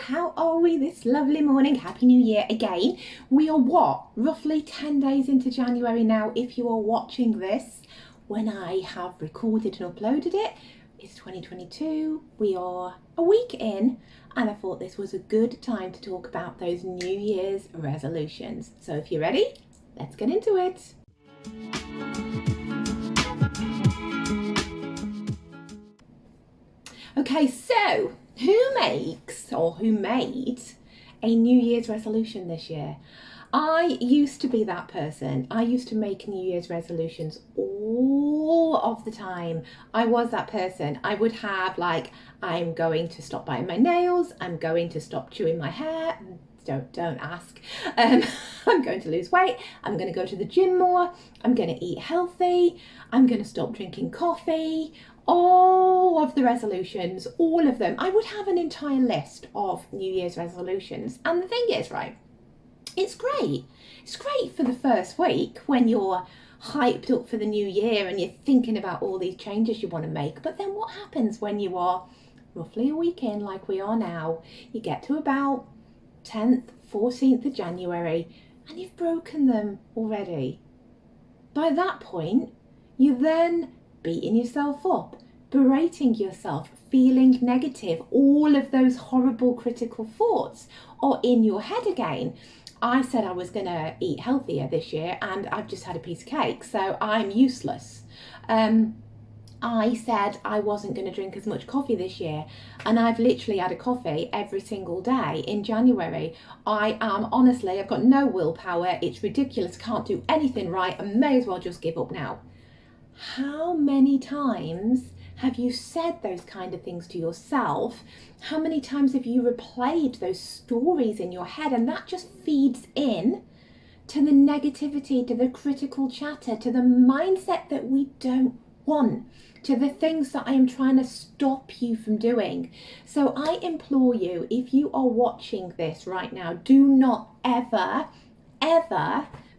how are we this lovely morning? Happy New Year again. We are roughly 10 days into January now. If you are watching this when I have recorded and uploaded it, it's 2022. We are a week in, and I thought this was a good time to talk about those New Year's resolutions. So if you're ready, let's get into it. Okay, so who made a New Year's resolution this year? I used to be that person. I used to make New Year's resolutions all of the time. I was that person. I would have I'm going to stop biting my nails. I'm going to stop chewing my hair. Don't ask. I'm going to lose weight. I'm going to go to the gym more. I'm going to eat healthy. I'm going to stop drinking coffee. All of the resolutions, all of them. I would have an entire list of New Year's resolutions. And the thing is, right, it's great. It's great for the first week when you're hyped up for the new year and you're thinking about all these changes you want to make. But then what happens when you are roughly a week in, like we are now? You get to about 10th, 14th of January and you've broken them already. By that point, you then beating yourself up, berating yourself, feeling negative, all of those horrible critical thoughts are in your head again. I said I was going to eat healthier this year and I've just had a piece of cake, so I'm useless. I said I wasn't going to drink as much coffee this year and I've literally had a coffee every single day in January. I've got no willpower. It's ridiculous. Can't do anything right. I may as well just give up now. How many times have you said those kind of things to yourself? How many times have you replayed those stories in your head? And that just feeds in to the negativity, to the critical chatter, to the mindset that we don't want, to the things that I am trying to stop you from doing. So I implore you, if you are watching this right now, do not ever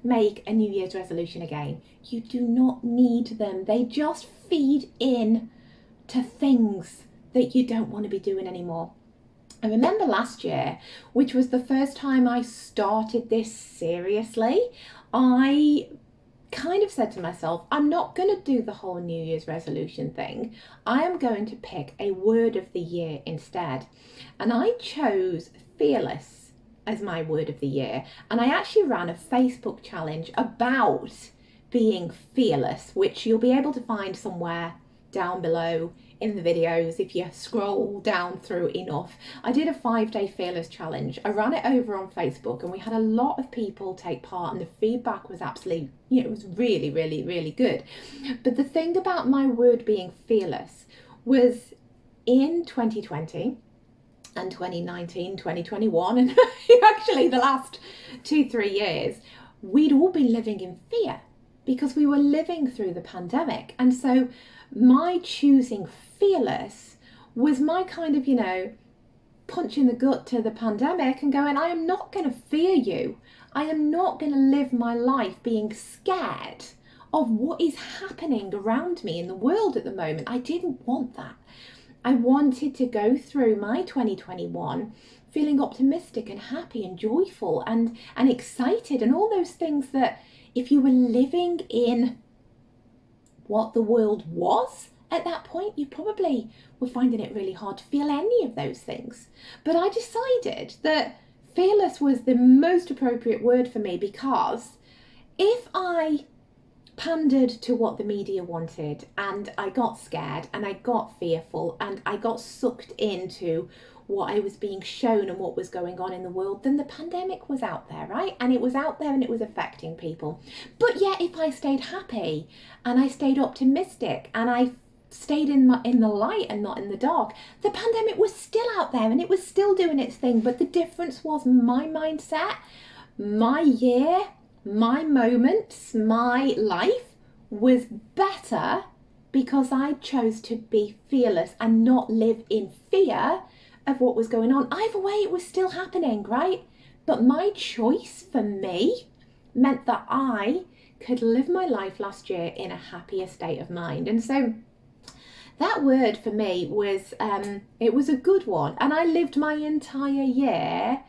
make a New Year's resolution again. You do not need them. They just feed in to things that you don't want to be doing anymore. I remember last year, which was the first time I started this seriously, I kind of said to myself, I'm not going to do the whole New Year's resolution thing. I am going to pick a word of the year instead. And I chose fearless as my word of the year. And I actually ran a Facebook challenge about being fearless, which you'll be able to find somewhere down below in the videos if you scroll down through enough. I did a 5-day fearless challenge. I ran it over on Facebook and we had a lot of people take part and the feedback was absolutely, it was really, really, really good. But the thing about my word being fearless was in 2020 and 2019, 2021, and actually the last 2-3 years, we'd all been living in fear because we were living through the pandemic. And so my choosing fearless was my kind of, punch in the gut to the pandemic and going, I am not going to fear you. I am not going to live my life being scared of what is happening around me in the world at the moment. I didn't want that. I wanted to go through my 2021 feeling optimistic and happy and joyful and excited and all those things that if you were living in what the world was at that point, you probably were finding it really hard to feel any of those things. But I decided that fearless was the most appropriate word for me because if I pandered to what the media wanted and I got scared and I got fearful and I got sucked into what I was being shown and what was going on in the world, then the pandemic was out there, right? And it was out there and it was affecting people. But yet if I stayed happy and I stayed optimistic and I stayed in the light and not in the dark, the pandemic was still out there and it was still doing its thing. But the difference was my mindset, my year, my moments, my life was better because I chose to be fearless and not live in fear of what was going on. Either way, it was still happening, right? But my choice for me meant that I could live my life last year in a happier state of mind. And so That word for me was, it was a good one. And I lived my entire year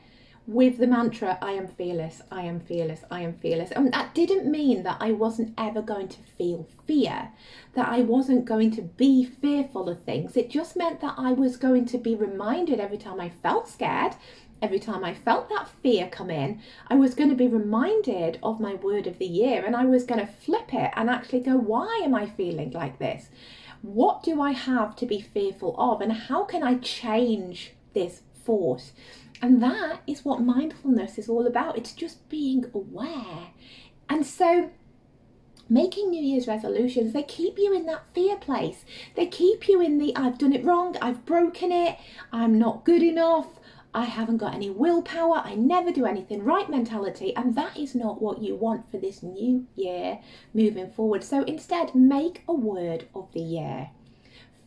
with the mantra, I am fearless, I am fearless, I am fearless. And that didn't mean that I wasn't ever going to feel fear, that I wasn't going to be fearful of things. It just meant that I was going to be reminded every time I felt scared, every time I felt that fear come in, I was going to be reminded of my word of the year, and I was going to flip it and actually go, why am I feeling like this? What do I have to be fearful of, and how can I change this force? And that is what mindfulness is all about. It's just being aware. And so making New Year's resolutions, they keep you in that fear place. They keep you in the, I've done it wrong, I've broken it, I'm not good enough, I haven't got any willpower, I never do anything right mentality. And that is not what you want for this new year moving forward. So instead, make a word of the year.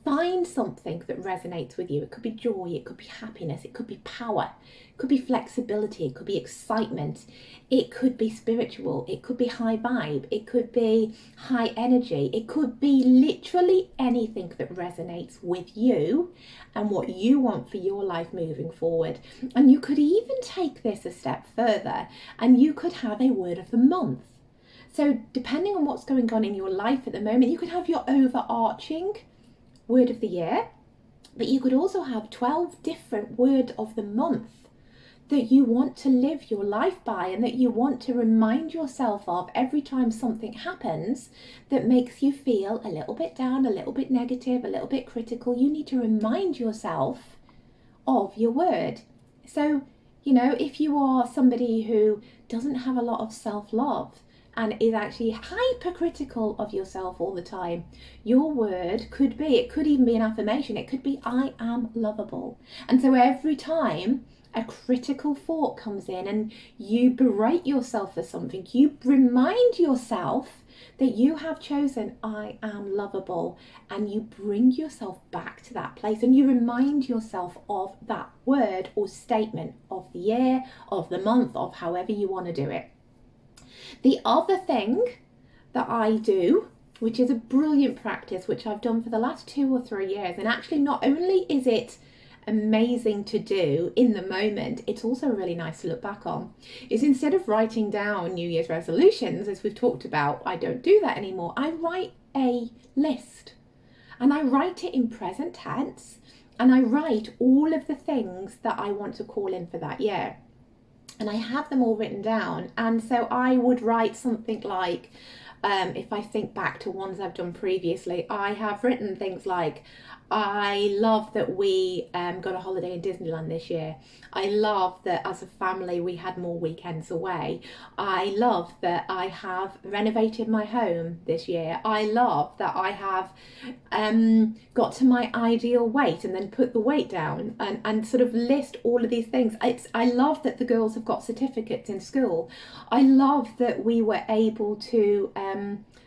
Find something that resonates with you. It could be joy, it could be happiness, it could be power, it could be flexibility, it could be excitement, it could be spiritual, it could be high vibe, it could be high energy, it could be literally anything that resonates with you and what you want for your life moving forward. And you could even take this a step further, and you could have a word of the month. So depending on what's going on in your life at the moment, you could have your overarching word of the year, but you could also have 12 different word of the month that you want to live your life by, and that you want to remind yourself of every time something happens that makes you feel a little bit down, a little bit negative, a little bit critical. You need to remind yourself of your word. So, you know, if you are somebody who doesn't have a lot of self-love and is actually hypercritical of yourself all the time, your word could be, it could even be an affirmation, it could be, I am lovable. And so every time a critical thought comes in and you berate yourself for something, you remind yourself that you have chosen, I am lovable, and you bring yourself back to that place, and you remind yourself of that word or statement of the year, of the month, of however you want to do it. The other thing that I do, which is a brilliant practice, which I've done for the last 2 or 3 years, and actually not only is it amazing to do in the moment, it's also really nice to look back on, is instead of writing down New Year's resolutions, as we've talked about, I don't do that anymore. I write a list, and I write it in present tense, and I write all of the things that I want to call in for that year. And I have them all written down. And so I would write something like, if I think back to ones I've done previously, I have written things like, I love that we got a holiday in Disneyland this year. I love that as a family we had more weekends away. I love that I have renovated my home this year. I love that I have got to my ideal weight and then put the weight down, and sort of list all of these things. I love that the girls have got certificates in school. I love that we were able to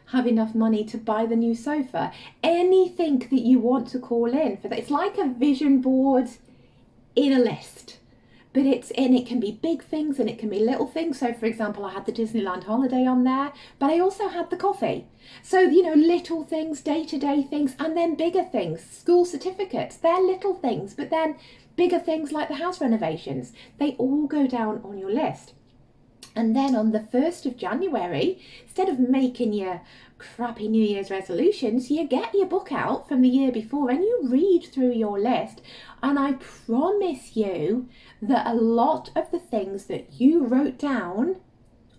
have enough money to buy the new sofa. Anything that you want to call in for that. It's like a vision board in a list, but it can be big things and it can be little things. So for example, I had the Disneyland holiday on there, but I also had the coffee. So, you know, little things, day-to-day things, and then bigger things, school certificates, they're little things, but then bigger things like the house renovations, they all go down on your list. And then on the 1st of January, instead of making your crappy New Year's resolutions, you get your book out from the year before and you read through your list. And I promise you that a lot of the things that you wrote down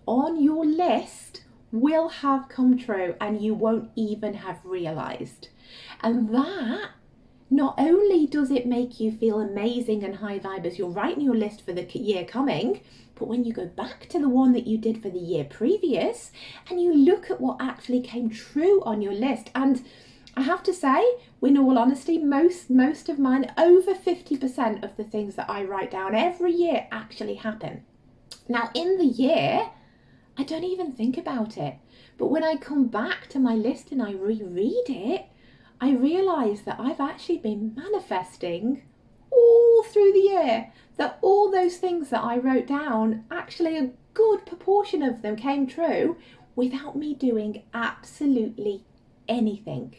on your list will have come true, and you won't even have realised. And that, not only does it make you feel amazing and high vibe as you're writing your list for the year coming, but when you go back to the one that you did for the year previous and you look at what actually came true on your list, and I have to say, in all honesty, most of mine, over 50% of the things that I write down every year actually happen. Now in the year, I don't even think about it, but when I come back to my list and I reread it, I realise that I've actually been manifesting all through the year, that all those things that I wrote down, actually a good proportion of them came true without me doing absolutely anything.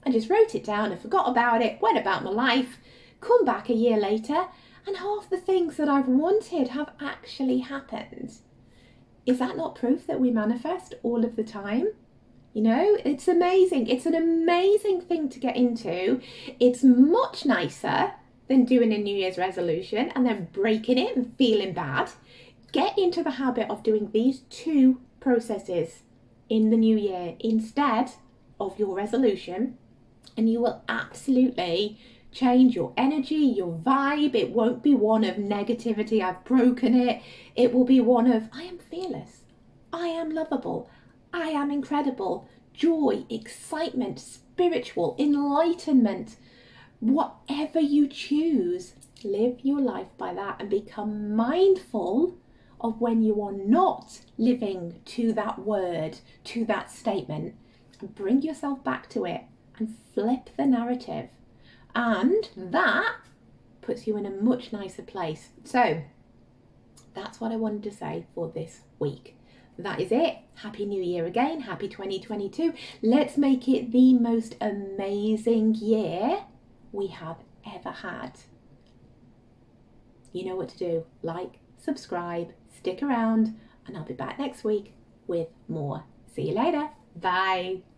I just wrote it down and forgot about it, went about my life, come back a year later, and half the things that I've wanted have actually happened. Is that not proof that we manifest all of the time? You know, it's amazing. It's an amazing thing to get into. It's much nicer than doing a New Year's resolution and then breaking it and feeling bad. Get into the habit of doing these two processes in the new year instead of your resolution, and you will absolutely change your energy, your vibe. It won't be one of negativity, I've broken it. It will be one of, I am fearless, I am lovable, I am incredible, joy, excitement, spiritual, enlightenment. Whatever you choose, live your life by that and become mindful of when you are not living to that word, to that statement, and bring yourself back to it and flip the narrative. And that puts you in a much nicer place. So that's what I wanted to say for this week. That is it. Happy New Year again. Happy 2022. Let's make it the most amazing year we have ever had. You know what to do. Like, subscribe, stick around, and I'll be back next week with more. See you later. Bye.